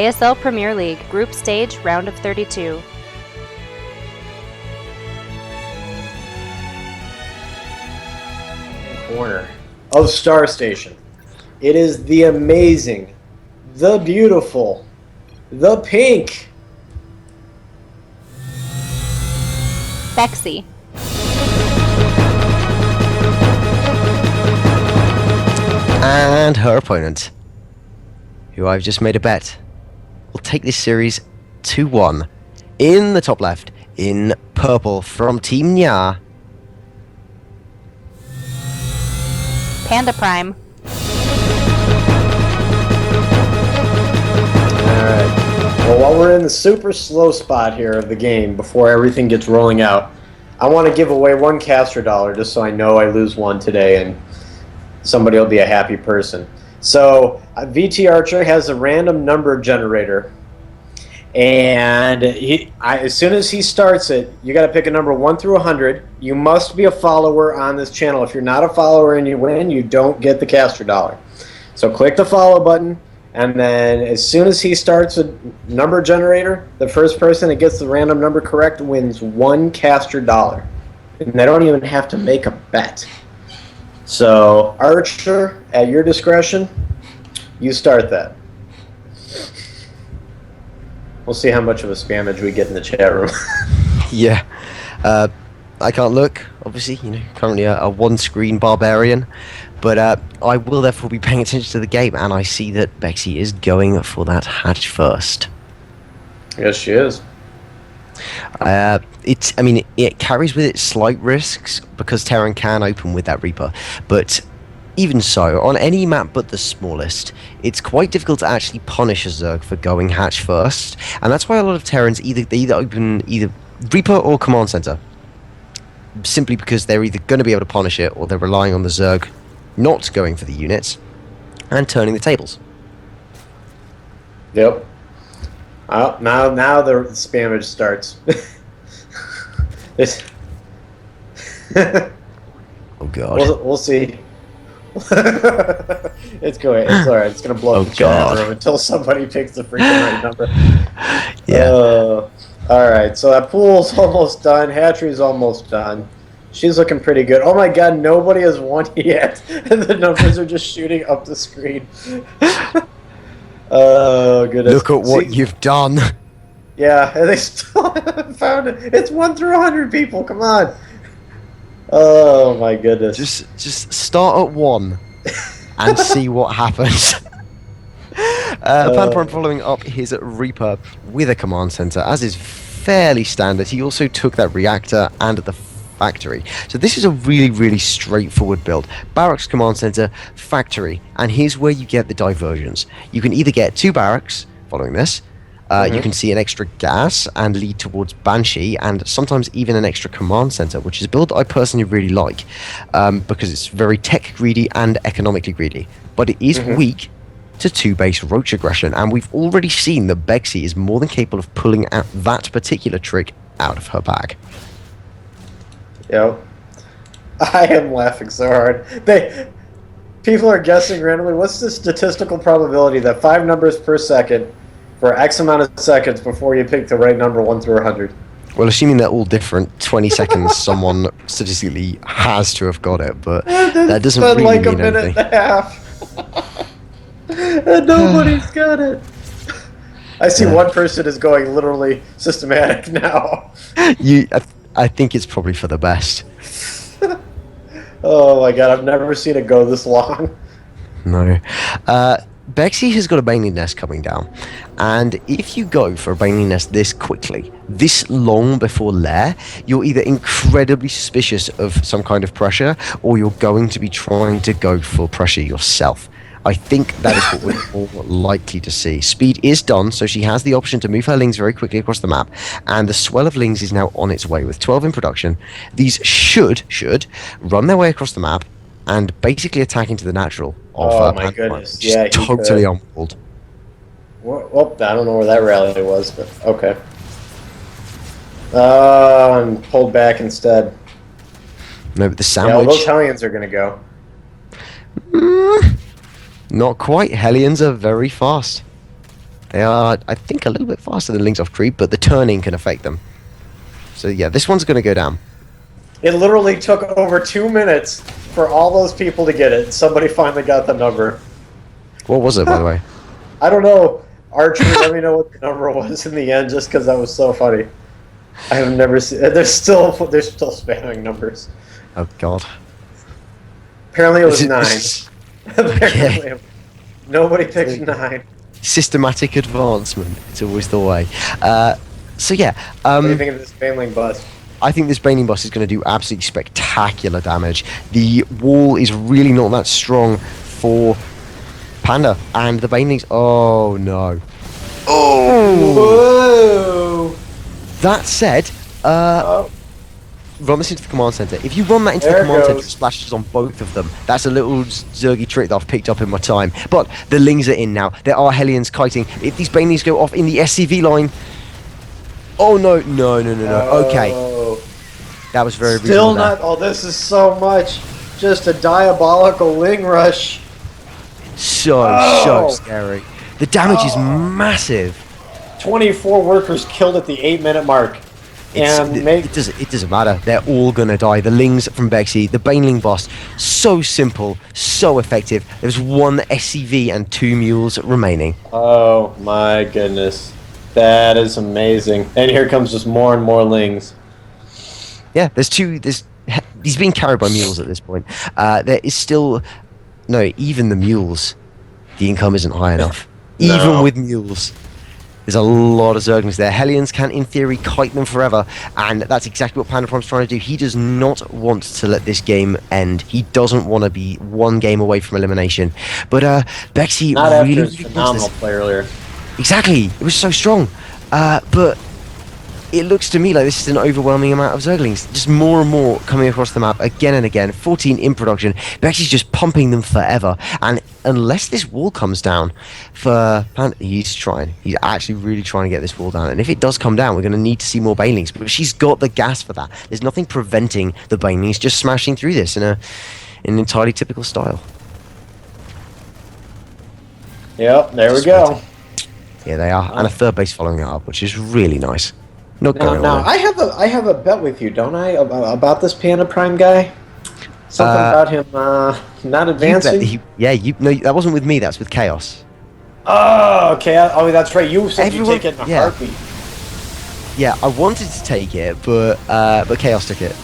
ASL Premier League, Group Stage, Round of 32. Corner of Star Station. It is the amazing, the beautiful, the pink Bexy. And her opponent, who I've just made a bet, will take this series 2-1. In the top left, in purple from Team Nya, PandaPrime. Alright. Well, while we're in the super slow spot here of the game, before everything gets rolling out, I want to give away one caster dollar just so I know I lose one today and somebody will be a happy person. So, VT Archer has a random number generator. And as soon as he starts it, you got to pick a number 1 through 100. You must be a follower on this channel. If you're not a follower and you win, you don't get the caster dollar. So click the follow button, and then as soon as he starts a number generator, the first person that gets the random number correct wins 1 caster dollar. And they don't even have to make a bet. So, Archer, at your discretion, you start that. We'll see how much of a spammage we get in the chat room. yeah. I can't look, obviously, currently a one-screen barbarian, but I will therefore be paying attention to the game, and I see that Bexy is going for that hatch first. Yes, she is. It carries with it slight risks because Terran can open with that Reaper, but even so, on any map but the smallest, it's quite difficult to actually punish a Zerg for going hatch first, and that's why a lot of Terrans either open either Reaper or Command Center, simply because they're either going to be able to punish it or they're relying on the Zerg not going for the units and turning the tables. Yep. Now the spammage starts. Oh god. We'll see. It's going. It's all right. It's gonna blow up the chat room until somebody picks the freaking right number. Yeah. All right. So that pool's almost done. Hatchery's almost done. She's looking pretty good. Oh my god, nobody has won yet, and the numbers are just shooting up the screen. Oh goodness! Look at what you've done. Yeah, and they still haven't found it. It's 1 through 100 people. Come on. Oh my goodness! Just start at 1 and see what happens. PandaPrime following up his Reaper with a command center, as is fairly standard. He also took that reactor and the factory. So this is a really, really straightforward build. Barracks, command center, factory, and here's where you get the diversions. You can either get 2 barracks following this. You can see an extra gas and lead towards Banshee, and sometimes even an extra command center, which is a build I personally really like because it's very tech greedy and economically greedy. But it is weak to 2 base roach aggression, and we've already seen that Bexy is more than capable of pulling out that particular trick out of her bag. Yep. I am laughing so hard. People are guessing randomly. What's the statistical probability that 5 numbers per second for X amount of seconds before you pick the right number 1 through 100? Well, assuming they're all different, 20 seconds someone statistically has to have got it, but that doesn't really like mean a minute anything. and a half. And nobody's got it. I see one person is going literally systematic now. I think it's probably for the best. Oh my god, I've never seen it go this long. No. Bexy has got a Baneling Nest coming down, and if you go for a Baneling Nest this quickly, this long before lair, you're either incredibly suspicious of some kind of pressure, or you're going to be trying to go for pressure yourself. I think that is what we're more likely to see. Speed is done, so she has the option to move her Lings very quickly across the map, and the swell of Lings is now on its way with 12 in production. These should run their way across the map and basically attack into the natural. Oh my goodness! Yeah, totally on board. Well, I don't know where that rally was, but okay. And pulled back instead. No, but the Yeah, sandwich. those Hellions are gonna go. Not quite. Hellions are very fast. They are, I think, a little bit faster than Lings off creep, but the turning can affect them. So yeah, this one's going to go down. It literally took over 2 minutes for all those people to get it. Somebody finally got the number. What was it, by the way? I don't know. Archer, let me know what the number was in the end, just because that was so funny. I have never seen. They're still spamming numbers. Oh God. Apparently, it was 9. Okay. Nobody picked 9. Systematic advancement. It's always the way. So yeah. What do you think of this Baneling bust? I think this Baneling boss is going to do absolutely spectacular damage. The wall is really not that strong for Panda, and the Banelings. Oh no! Oh! Whoa! That said, run this into the command center. If you run that into the command center, it splashes on both of them. That's a little Zergy trick that I've picked up in my time. But the Lings are in now. There are Hellions kiting. If these Banelings go off in the SCV line. Oh no! No! Okay. That was very still not. Oh, this is so much. Just a diabolical Ling rush. So scary. The damage is massive. 24 workers killed at the 8-minute mark. It doesn't matter. They're all gonna die. The Lings from Bexy, the Baneling boss, so simple, so effective. There's one SCV and 2 mules remaining. Oh my goodness. That is amazing. And here comes just more and more Lings. Yeah, he's being carried by mules at this point. There is still even the mules, the income isn't high enough. No. Even with mules, there's a lot of Zerglings there. Hellions can, in theory, kite them forever, and that's exactly what PandaPrime's trying to do. He does not want to let this game end. He doesn't want to be one game away from elimination. But Bexy not really, after his phenomenal play earlier. Exactly, it was so strong. But it looks to me like this is an overwhelming amount of Zerglings. Just more and more coming across the map again and again. 14 in production. Bexy's just pumping them forever. And unless this wall comes down for Panda, he's trying. He's actually really trying to get this wall down. And if it does come down, we're going to need to see more Banelings. But she's got the gas for that. There's nothing preventing the Banelings just smashing through this in an entirely typical style. Yep, there we go. Yeah, they are. And a third base following it up, which is really nice. Now, I have a bet with you, don't I, about this PandaPrime guy? Something about him not advancing? That wasn't with me, that's with Chaos. Oh, okay. Oh, that's right. You said you take it in a heartbeat. Yeah, I wanted to take it, but Chaos took it.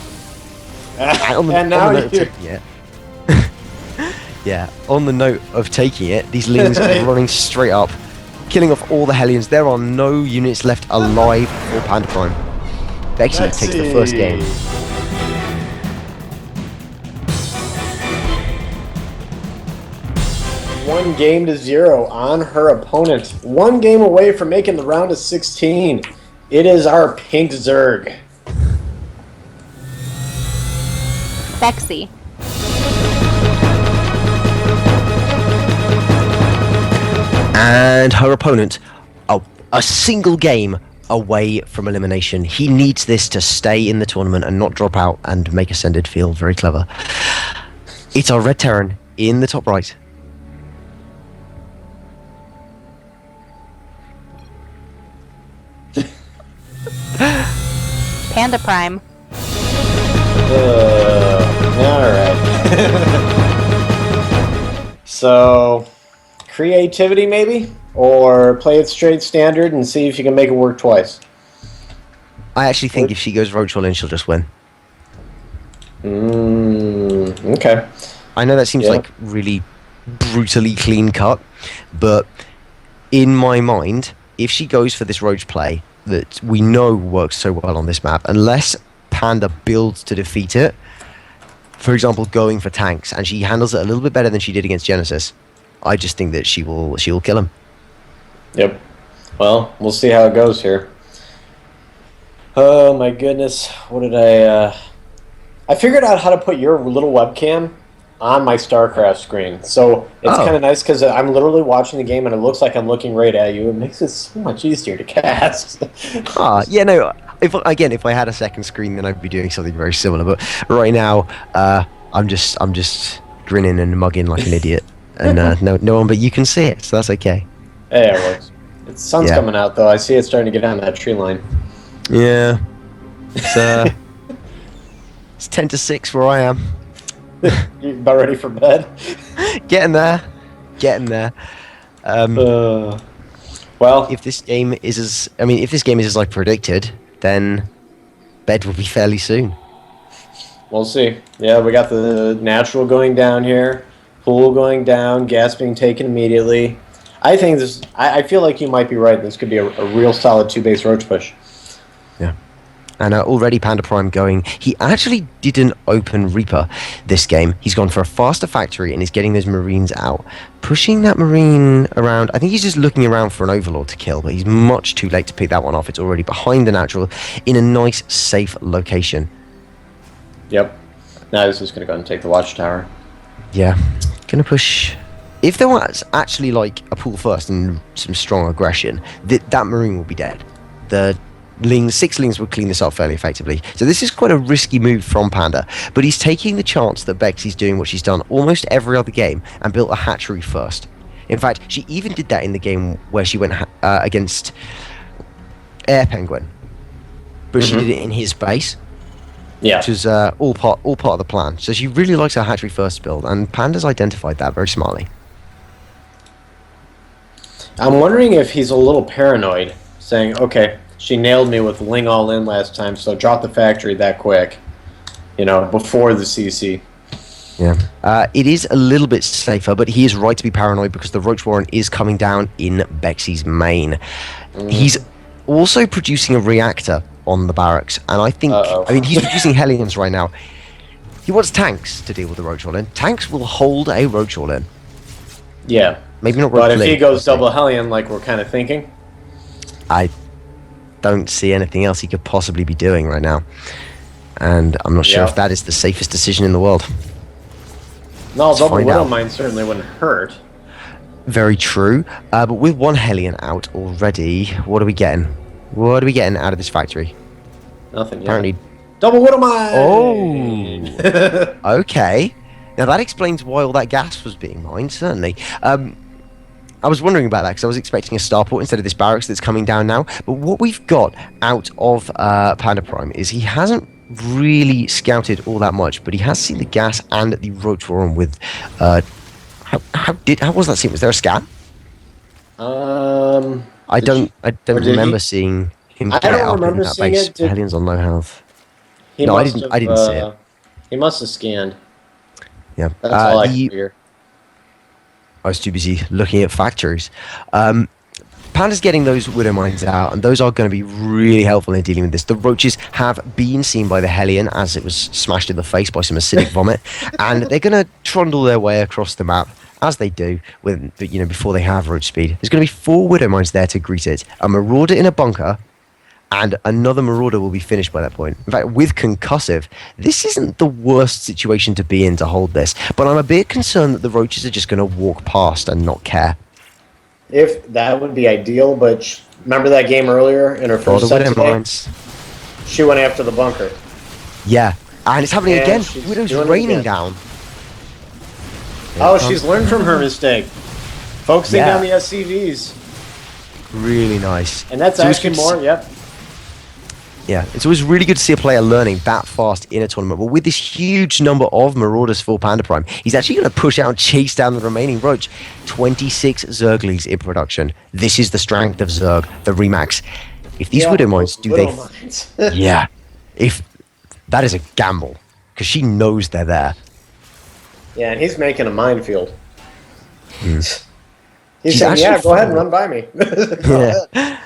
And now you... Yeah, on the note of taking it, these Lings are running straight up, killing off all the Hellions. There are no units left alive for PandaPrime. Bexy takes the first game. 1-0 on her opponent. 1 game away from making the round of 16. It is our pink Zerg. Bexy. And her opponent, a single game away from elimination. He needs this to stay in the tournament and not drop out and make Ascended feel very clever. It's our Red Terran in the top right. PandaPrime. Alright. So, creativity maybe? Or play it straight standard and see if you can make it work twice? I actually think if she goes Roach all in, she'll just win. Okay. I know that seems like really brutally clean cut, but in my mind, if she goes for this Roach play that we know works so well on this map, unless Panda builds to defeat it, for example, going for tanks, and she handles it a little bit better than she did against Genesis, I just think that she will kill him. Yep. Well, we'll see how it goes here. Oh my goodness. What did I figured out how to put your little webcam on my StarCraft screen. So it's kind of nice because I'm literally watching the game and it looks like I'm looking right at you. It makes it so much easier to cast. Yeah, no. If I had a second screen, then I'd be doing something very similar. But right now, I'm just grinning and mugging like an idiot, and no one but you can see it, so that's okay. Yeah, it works. The sun's Yeah. coming out, though. I see it starting to get on that tree line. Yeah. It's 10 to 6 where I am. You about ready for bed? Getting there. Well, If this game is as I predicted, then bed will be fairly soon. we'll see. Yeah, we got the natural going down here, pool going down, gas being taken immediately. I think this. I feel like you might be right. This could be a real solid 2-base roach push. Yeah. And already PandaPrime going. He actually didn't open Reaper this game. He's gone for a faster factory and he's getting those Marines out. Pushing that Marine around. I think he's just looking around for an Overlord to kill, but he's much too late to pick that one off. It's already behind the natural in a nice, safe location. Yep. Now this is going to go and take the watchtower. Yeah. Gonna push. If there was actually like a pull first and some strong aggression, that Marine will be dead. The 6 Lings would clean this up fairly effectively. So this is quite a risky move from Panda, but he's taking the chance that Bexy's doing what she's done almost every other game and built a hatchery first. In fact, she even did that in the game where she went against Air Penguin, but she did it in his base, Yeah. which is all part of the plan. So she really likes her hatchery first build, and Panda's identified that very smartly. I'm wondering if he's a little paranoid, saying, okay, she nailed me with Ling all in last time, so drop the factory that quick, before the CC. Yeah. It is a little bit safer, but he is right to be paranoid because the Roach Warren is coming down in Bexy's main. He's also producing a reactor on the barracks, and I think, he's producing Hellions right now. He wants tanks to deal with the Roach Warren. Tanks will hold a Roach Warren. Yeah. Maybe not. But if he goes double Hellion like we're kind of thinking, I don't see anything else he could possibly be doing right now, and I'm not sure if that is the safest decision in the world. no, Let's double find Widow out. Mine certainly wouldn't hurt. Very true, but with one Hellion out already, what are we getting? What are we getting out of this factory? Nothing yet. Apparently, Double Widow Mine! oh, okay. Now that explains why all that gas was being mined. Certainly. I was wondering about that because I was expecting a starport instead of this barracks that's coming down now. But what we've got out of PandaPrime is he hasn't really scouted all that much, but he has seen the gas and the Roach Warren with. How was that seen? Was there a scan? I don't remember seeing him I get don't up in remember that seeing base. it. Hellions on low health. He No, I must didn't. have, I didn't see it. He must have scanned. Yeah, That's all I can figure. I was too busy looking at factories. Panda's getting those Widow Mines out, and those are going to be really helpful in dealing with this. The Roaches have been seen by the Hellion as it was smashed in the face by some acidic vomit, and they're going to trundle their way across the map, as they do, before they have Roach speed. There's going to be 4 Widow Mines there to greet it, a Marauder in a bunker, and another Marauder will be finished by that point. In fact, with Concussive, this isn't the worst situation to be in to hold this, but I'm a bit concerned that the Roaches are just going to walk past and not care. If that would be ideal, but remember that game earlier in her first set today? She went after the bunker. Yeah, and it's happening And again. she's Widow's doing it raining again. down. Oh, she's learned from her mistake. Focusing Yeah. on the SCVs. Really nice. And that's So it's actually good to more, see- yep. Yeah, it's always really good to see a player learning that fast in a tournament. But with this huge number of Marauders for PandaPrime, he's actually going to push out and chase down the remaining Roach. 26 Zerglings in production. This is the strength of Zerg, the Remax. If these Widow Mines do Widow they... Mines. Yeah. If that is a gamble, because she knows they're there. Yeah, and he's making a minefield. He's She's saying, actually yeah, go ahead and following- run by me. Yeah.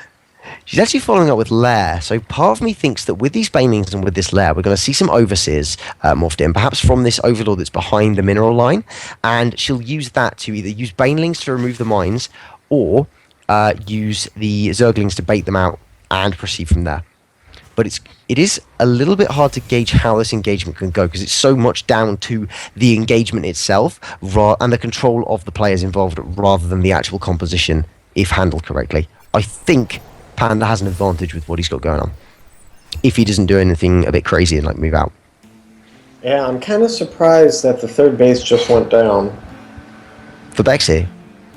She's actually following up with Lair, so part of me thinks that with these Banelings and with this Lair, we're going to see some Overseers morphed in, perhaps from this Overlord that's behind the mineral line, and she'll use that to either use Banelings to remove the mines, or use the Zerglings to bait them out and proceed from there. But it is a little bit hard to gauge how this engagement can go, because it's so much down to the engagement itself and the control of the players involved rather than the actual composition, if handled correctly. I think Panda has an advantage with what he's got going on, if he doesn't do anything a bit crazy and move out. Yeah, I'm kind of surprised that the third base just went down. For Bexy,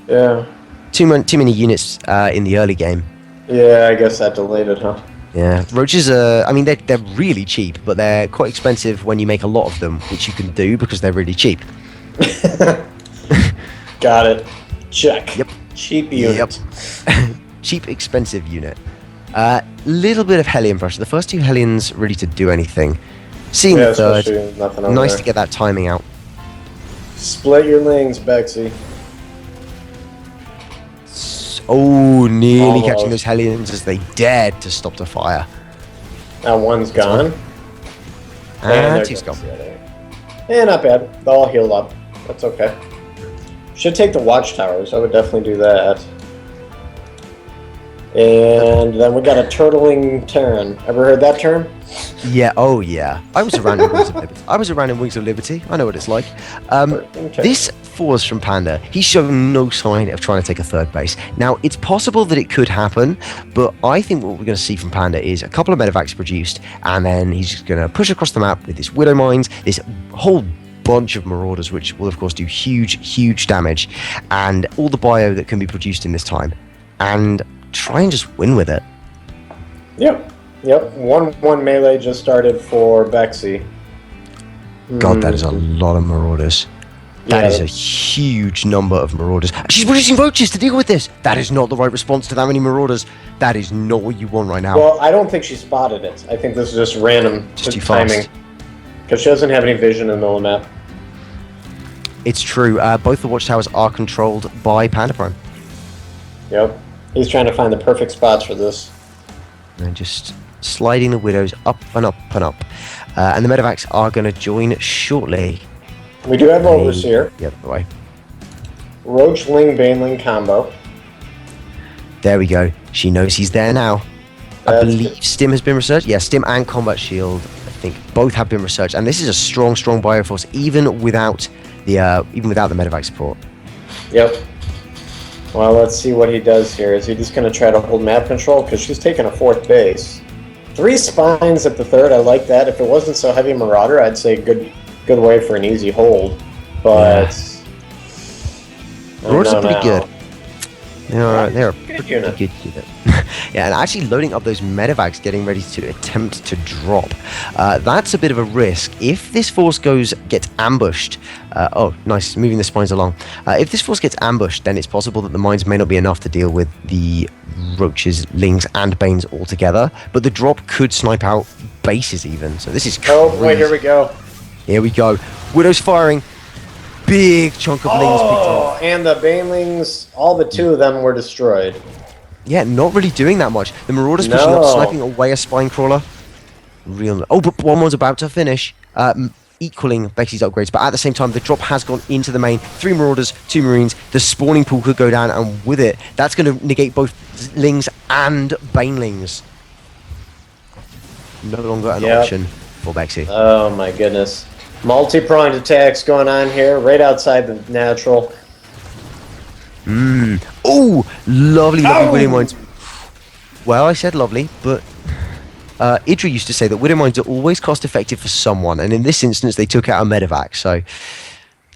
Yeah. too many units in the early game. Yeah, I guess that delayed it, huh? Yeah, roaches are. I mean, they're really cheap, but they're quite expensive when you make a lot of them, which you can do because they're really cheap. Got it. Check. Yep. Cheap unit. Yep. Cheap, expensive unit. Little bit of Hellion pressure. The first two Hellions ready to do anything. Seeing the third, nothing over nice there. to get that timing out. Split your lings, Bexy. Oh, nearly Almost. catching those Hellions as they dared to stop the fire. Now one's gone. And there two's goes gone. the other. Yeah, not bad. They'll all heal up. That's okay. Should take the watchtowers. I would definitely do that. And then we got a turtling Terran. Ever heard that term? Yeah, oh yeah. I was around in Wings of Liberty. I know what it's like. This force from Panda, he's showing no sign of trying to take a third base. Now, it's possible that it could happen, but I think what we're going to see from Panda is a couple of medevacs produced, and then he's just going to push across the map with his Widow Mines, this whole bunch of Marauders, which will of course do huge damage, and all the bio that can be produced in this time, and try and just win with it. Yep. 1-1 melee just started for Bexy. God, that is a lot of Marauders. That is a huge number of Marauders. She's producing roaches to deal with this. That is not the right response to that many Marauders. That is not what you want right now. Well, I don't think she spotted it. I think this is just random Just too timing. fast. Because she doesn't have any vision in the middle of the map. It's true. Both the watchtowers are controlled by PandaPrime. Yep. He's trying to find the perfect spots for this. And just sliding the Widows up and up and up. And the medevacs are going to join shortly. We do have Overseer. The other way. Roachling Baneling combo. There we go. She knows he's there now. I That's believe good. Stim has been researched. Yeah, Stim and Combat Shield, I think, both have been researched. And this is a strong bioforce, even without the medevac support. Yep. Well, let's see what he does here. Is he just going to try to hold map control? Because she's taking a fourth base. 3 spines at the third. I like that. If it wasn't so heavy Marauder, I'd say good way for an easy hold. But Marauders are pretty good. They're a Good pretty unit. good unit. Yeah, and actually loading up those medevacs, getting ready to attempt to drop. That's a bit of a risk. If this force gets ambushed, oh, nice, moving the spines along. If this force gets ambushed, then it's possible that the mines may not be enough to deal with the roaches, lings, and banes all together. But the drop could snipe out bases even. So this is crazy. Oh, wait, here we go. Here we go. Widow's firing. Big chunk of lings picked off. Oh, and the Banelings, all but 2 of them were destroyed. Yeah, not really doing that much. The Marauders pushing up, sniping away a spine crawler. Oh, but one was about to finish, equaling Bexy's upgrades. But at the same time, the drop has gone into the main. 3 Marauders, 2 Marines. The spawning pool could go down, and with it, that's going to negate both lings and banelings. No longer an option for Bexy. Oh my goodness. Multi-pronged attacks going on here, right outside the natural. Oh, lovely Widow Mines. Well, I said lovely, but Idra used to say that Widow Mines are always cost effective for someone, and in this instance, they took out a medevac, so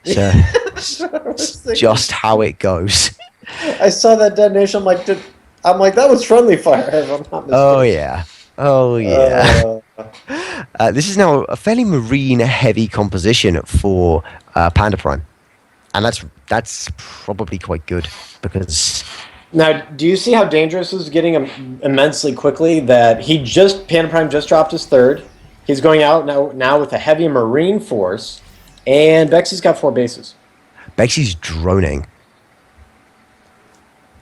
it's just how it goes. I saw that detonation. I'm like, that was friendly fire. If I'm not mistaken. Oh yeah. This is now a fairly marine-heavy composition for PandaPrime, and that's probably quite good because. Now, do you see how dangerous this is getting immensely quickly? That PandaPrime just dropped his third. He's going out now with a heavy marine force, and Bexy's got 4 bases. Bexy's droning.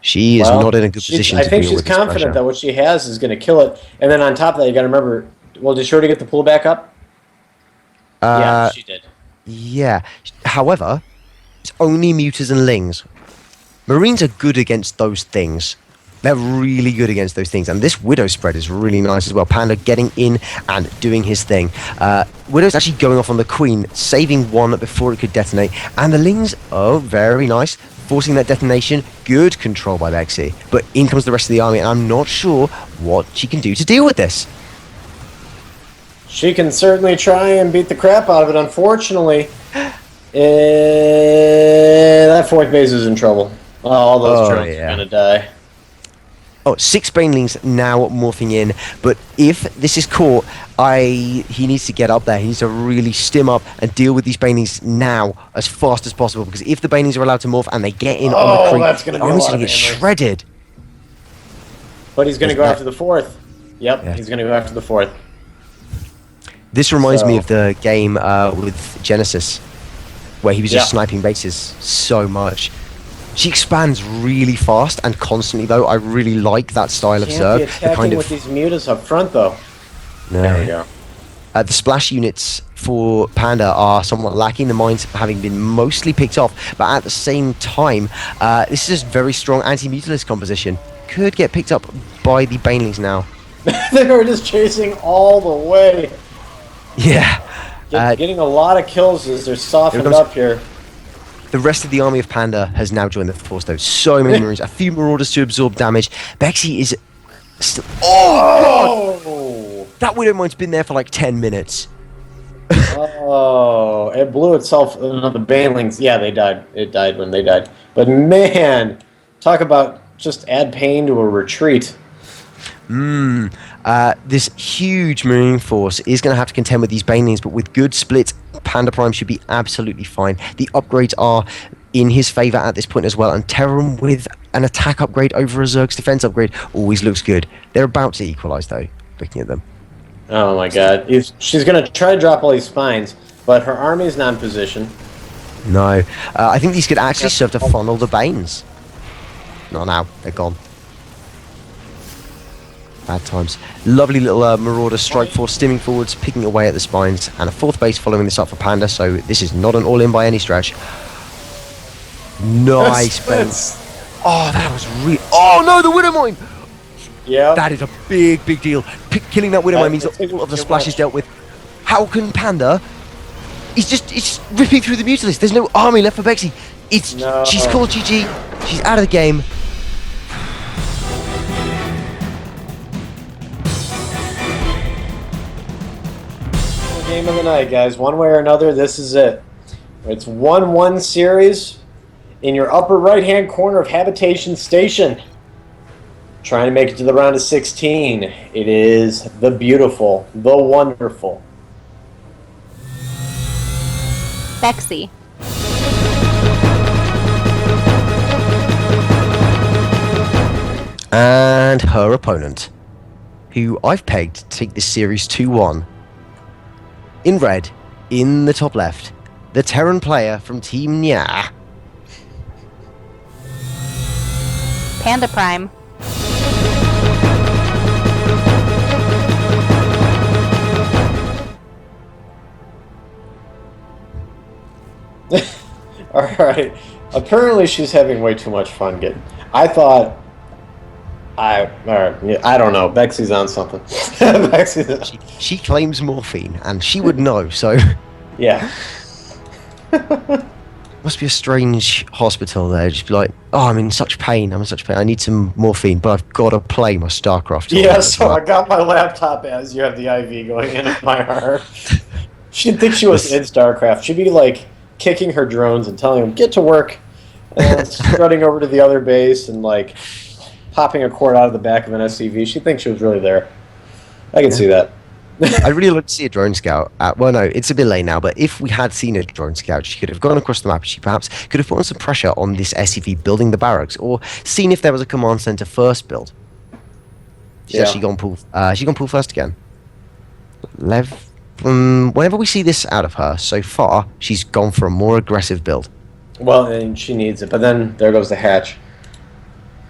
She is not in a good position. I think she's confident that what she has is going to kill it. And then on top of that, you got to remember. Well, did she already get the pull back up? Yeah, she did. Yeah. However, it's only Mutas and Lings. Marines are good against those things. They're really good against those things. And this Widow spread is really nice as well. Panda getting in and doing his thing. Widow's actually going off on the Queen, saving one before it could detonate. And the Lings, oh, very nice. Forcing that detonation. Good control by Bexy. But in comes the rest of the army, and I'm not sure what she can do to deal with this. She can certainly try and beat the crap out of it. Unfortunately, that 4th base is in trouble. Oh, all those Oh, drones yeah. are gonna die. Oh, 6 banelings now morphing in, but if this is caught, he needs to get up there. He needs to really stim up and deal with these banelings now as fast as possible, because if the banelings are allowed to morph and they get in on the Oh, creep, that's gonna the be a army's lot gonna of get banelings. shredded. But he's gonna There's go that- after the 4th. Yep, Yeah. he's gonna go after the 4th. This reminds me So- of the game with Genesis, where he was just Yeah. sniping bases so much. She expands really fast and constantly, though. I really like that style of Can't Zerg. be The attacking kind with of these mutas up front, though. There we go. the splash units for Panda are somewhat lacking, the mines having been mostly picked off, but at the same time, this is a very strong anti-mutalist composition. Could get picked up by the banelings now. They were just chasing all the way. Yeah. Getting a lot of kills as they're softened comes- up here. The rest of the army of Panda has now joined the force, though. So many Marines, a few Marauders to absorb damage. Bexy is still... Oh, God! Oh! That Widow Mine's been there for like 10 minutes. Oh, it blew itself. No, the banelings, yeah, they died. It died when they died. But man, talk about just add pain to a retreat. This huge Marine force is going to have to contend with these banelings, but with good splits, PandaPrime should be absolutely fine. The upgrades are in his favour at this point as well, and Terran with an attack upgrade over a Zerg's defense upgrade always looks good. They're about to equalise, though, looking at them. Oh my god. She's going to try to drop all these spines, but her army's not in position. No. I think these could actually serve to funnel the Banes. Not now. They're gone. Bad times. Lovely little Marauder strike force stimming forwards, picking away at the spines, and a 4th base following this up for Panda, so this is not an all-in by any stretch. Nice base. Oh, that was really... Oh, no, the Widow Mine! Yeah. That is a big, big deal. Killing that Widow Mine means that all of the splash is dealt with. How can Panda... It's just ripping through the Mutalist. There's no army left for Bexy. No. She's called GG. She's out of the game. Game of the night, guys. One way or another, this is it. It's 1-1 series in your upper right-hand corner of Habitation Station. Trying to make it to the round of 16. It is the beautiful, the wonderful. Bexy. And her opponent, who I've pegged to take this series 2-1. In red, in the top left, the Terran player from Team Nya. PandaPrime. Alright. Apparently she's having way too much fun getting... I thought... I don't know. Bexy's on something. Bexy's on... She claims morphine, and she would know, so... Yeah. Must be a strange hospital there. Just be like, oh, I'm in such pain. I'm in such pain. I need some morphine, but I've got to play my StarCraft. Yeah, so I got my laptop as you have the IV going into my heart. She'd think she was in StarCraft. She'd be like kicking her drones and telling them, get to work. And strutting over to the other base and like popping a cord out of the back of an SCV. She'd think she was really there. I can see that. I'd really like to see a drone scout. Well, no, it's a bit late now, but if we had seen a drone scout, she could have gone across the map. She perhaps could have put on some pressure on this SCV building the barracks, or seen if there was a command center first build. She's actually gone pull. She's gone pull first again. Whenever we see this out of her so far, she's gone for a more aggressive build. Well, and she needs it, but then there goes the hatch.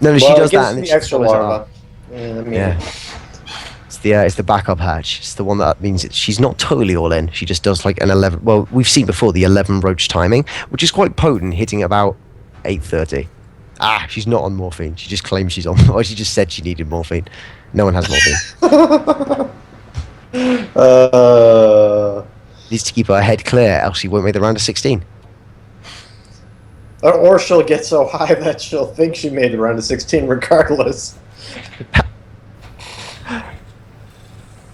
No, she Well, does it gives that, and the then extra she follows it larva. up. Yeah, I mean, Yeah. It's the backup hatch. It's the one that means she's not totally all in. She just does like an 11. Well, we've seen before the 11 roach timing, which is quite potent, hitting about 8:30. She's not on morphine. She just claims she's on. Or she just said she needed morphine. No one has morphine. Needs to keep her head clear, else she won't make the round of 16. or she'll get so high that she'll think she made the round of 16 regardless.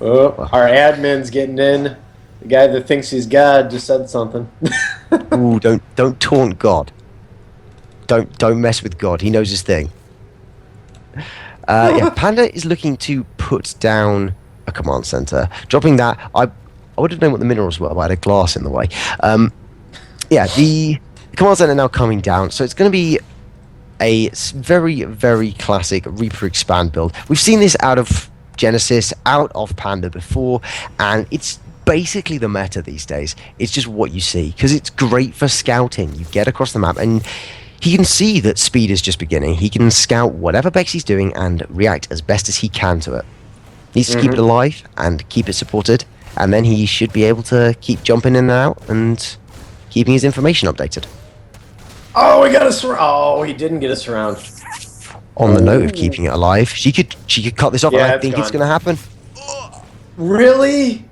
Our admin's getting in. The guy that thinks he's God just said something. Ooh, don't taunt God. Don't mess with God. He knows his thing. Yeah, Panda is looking to put down a command center. Dropping that, I would have known what the minerals were, but I had a glass in the way. Yeah, the command center now coming down, so it's going to be a very, very classic Reaper expand build. We've seen this out of Genesis, out of Panda before, and it's basically the meta these days. It's just what you see, because it's great for scouting. You get across the map, and he can see that speed is just beginning. He can scout whatever Bexy's doing and react as best as he can to it. Needs to keep it alive and keep it supported, and then he should be able to keep jumping in and out and keeping his information updated. Oh, we got a surround. Oh, he didn't get a surround. On the note of keeping it alive, she could cut this off, Yeah, and I think it's going to happen. Really?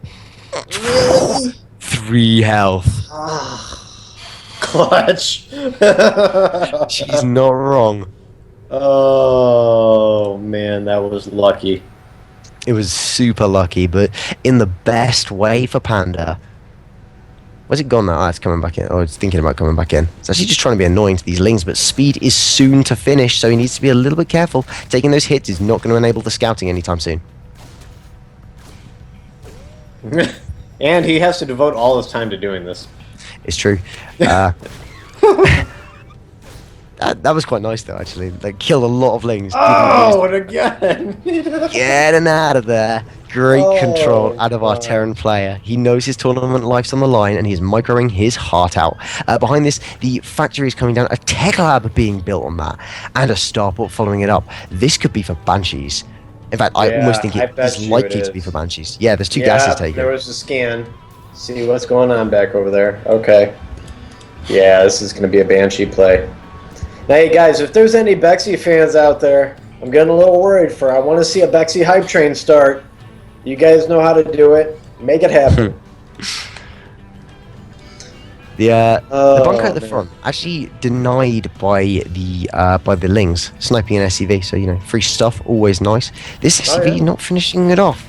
Really? 3 health. Clutch. She's not wrong. Oh, man, that was lucky. It was super lucky, but in the best way for Panda. Where's it gone now? Oh, it's coming back in. Oh, it's thinking about coming back in. It's actually just trying to be annoying to these lings, but speed is soon to finish, so he needs to be a little bit careful. Taking those hits is not going to enable the scouting anytime soon. And he has to devote all his time to doing this. It's true. That was quite nice, though, actually. They killed a lot of lings. Oh, and again! Getting out of there. Great control out of our God. Terran player. He knows his tournament life's on the line, and he's microing his heart out. Behind this, the factory is coming down. A tech lab being built on that, and a starport following it up. This could be for Banshees. In fact, I almost think it is likely to be for Banshees. Yeah, there's 2 gases taken. There was a scan. See what's going on back over there. Okay. Yeah, this is going to be a Banshee play. Now, hey guys, if there's any Bexy fans out there, I'm getting a little worried I want to see a Bexy hype train start. You guys know how to do it. Make it happen. The bunker at the front actually denied by the lings sniping an SCV, so free stuff, always nice. This SCV not finishing it off,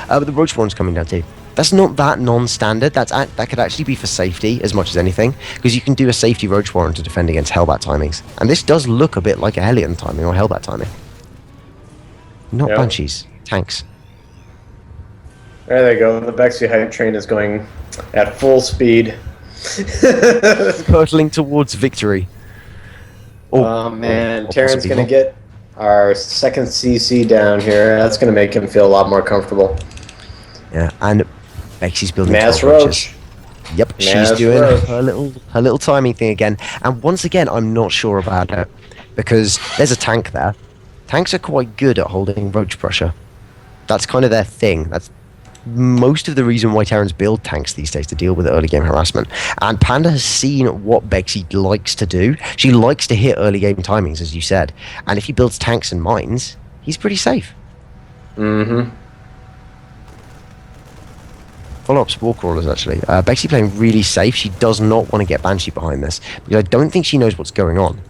but the roach spawn's coming down too. That's not that non-standard. That could actually be for safety as much as anything, because you can do a safety roach warren to defend against Hellbat timings, and this does look a bit like a Hellion timing or Hellbat timing. Not Banshees, tanks. There they go. The Bexy hype train is going at full speed. Hurtling towards victory. Oh man, Terran's going to get our second CC down here. That's going to make him feel a lot more comfortable. Yeah, and Bexy's building Mass 12 roach. roaches. Yep, she's Mass doing roach. her little timing thing again. And once again, I'm not sure about it, because there's a tank there. Tanks are quite good at holding roach pressure. That's kind of their thing. That's most of the reason why Terrans build tanks these days, to deal with early game harassment. And Panda has seen what Bexy likes to do. She likes to hit early game timings, as you said. And if he builds tanks and mines, he's pretty safe. Mm-hmm. Follow-up spore crawlers, actually. Bexy playing really safe. She does not want to get Banshee behind this, because I don't think she knows what's going on.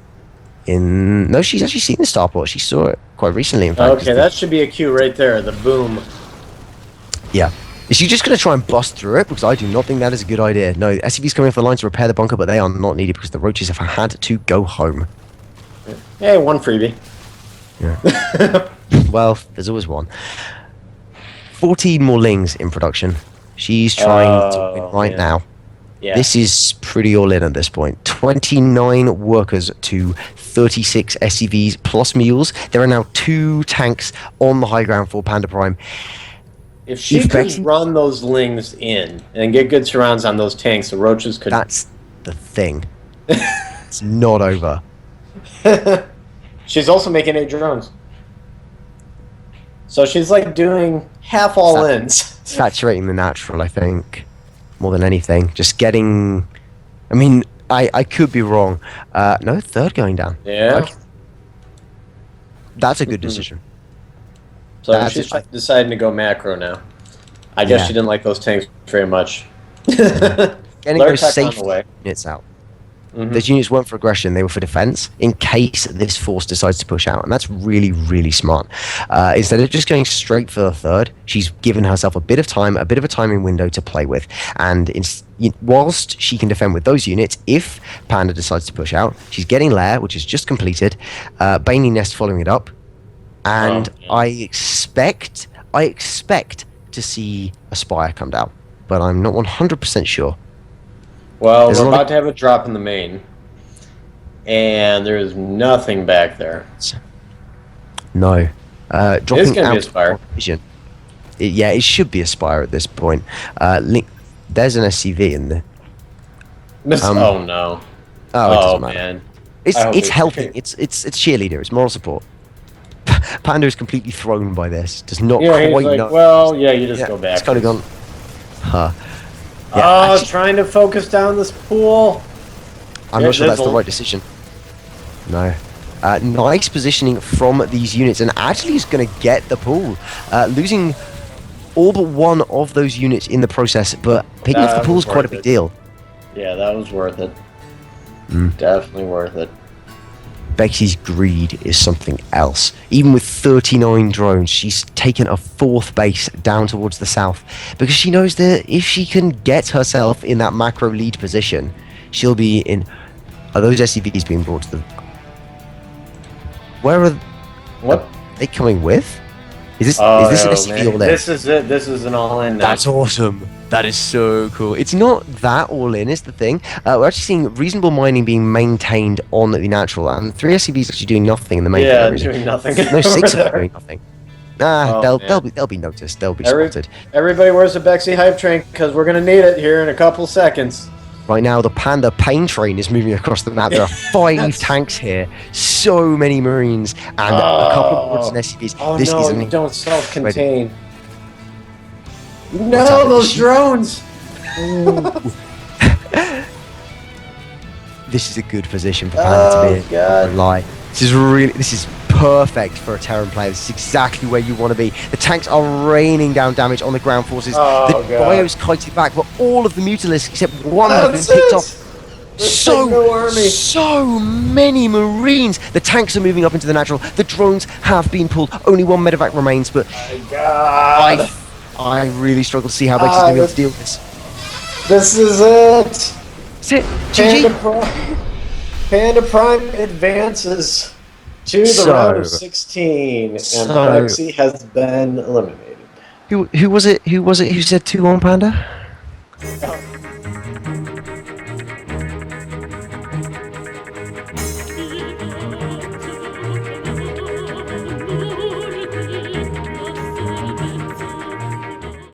No, she's actually seen the starport. She saw it quite recently, in fact. Okay, that should be a cue right there. The boom. Yeah. Is she just going to try and bust through it? Because I do not think that is a good idea. No, SCV's coming for the line to repair the bunker, but they are not needed because the roaches have had to go home. Hey, one freebie. Yeah. Well, there's always one. 14 more lings in production. She's trying to win right now. Yeah. This is pretty all in at this point. 29 workers to 36 SCVs plus mules. There are now 2 tanks on the high ground for PandaPrime. If she could run those lings in and get good surrounds on those tanks, the roaches could... That's the thing. It's not over. She's also making 8 drones. So she's like doing half all-ins. Saturating the natural, I think, more than anything. Just getting... I mean, I could be wrong. No, 3rd going down. Yeah. Okay. That's a good decision. So she's deciding to go macro now. I guess she didn't like those tanks very much. Getting those safe units out. Those units weren't for aggression; they were for defense in case this force decides to push out, and that's really, really smart. Instead of just going straight for the third, she's given herself a bit of time, a bit of a timing window to play with, and whilst she can defend with those units, if Panda decides to push out, she's getting Lair, which is just completed, Baney Nest following it up, and I expect to see a Spire come down, but I'm not 100% sure. Well, we're about to have a drop in the main, and there's nothing back there. No. Dropping gonna out be a Spire. of vision. It should be a Spire at this point. There's an SCV in there. Oh no. Oh, it doesn't matter. Man. It's helping. It's cheerleader. It's moral support. Panda is completely thrown by this. Does not quite he's like, know. well, you just go back. It's kind of gone. Huh. Actually, trying to focus down this pool. I'm not sure that's the right decision. No. Nice positioning from these units, and actually is going to get the pool. Losing all but one of those units in the process, but picking up the pool is quite a big deal. Yeah, that was worth it. Definitely worth it. Bexy's greed is something else. Even with 39 drones, she's taken a 4th base down towards the south because she knows that if she can get herself in that macro lead position, she'll be in... Are those SCVs being brought to the... Where are... What? Are they coming with? Is this an SCV all in? This is it. This is an all-in now. That's awesome. That is so cool. It's not that all in, is the thing. We're actually seeing reasonable mining being maintained on the natural, and 3 SCVs actually doing nothing in the main. Yeah, doing nothing. No, 6 are doing nothing. They'll be noticed. They'll be spotted. Everybody, where's the Bexy hype train? Because we're gonna need it here in a couple seconds. Right now, the Panda pain train is moving across the map. There are 5 tanks here, so many Marines, and a couple of boards and SCVs. Oh This no, is you don't self-contain. What's No, happening? those drones! This is a good position for Panda to be in. God. Don't lie. This is perfect for a Terran player. This is exactly where you want to be. The tanks are raining down damage on the ground forces. The bio's kited back, but all of the Mutalisks except one have been picked off. So many Marines. The tanks are moving up into the natural. The drones have been pulled. Only 1 medevac remains, but I really struggle to see how Bexy's going to be able to deal with this. This is it. That's it. GG. PandaPrime advances to the round of 16, and Bexy has been eliminated. Who was it? Who said 2-1 Panda?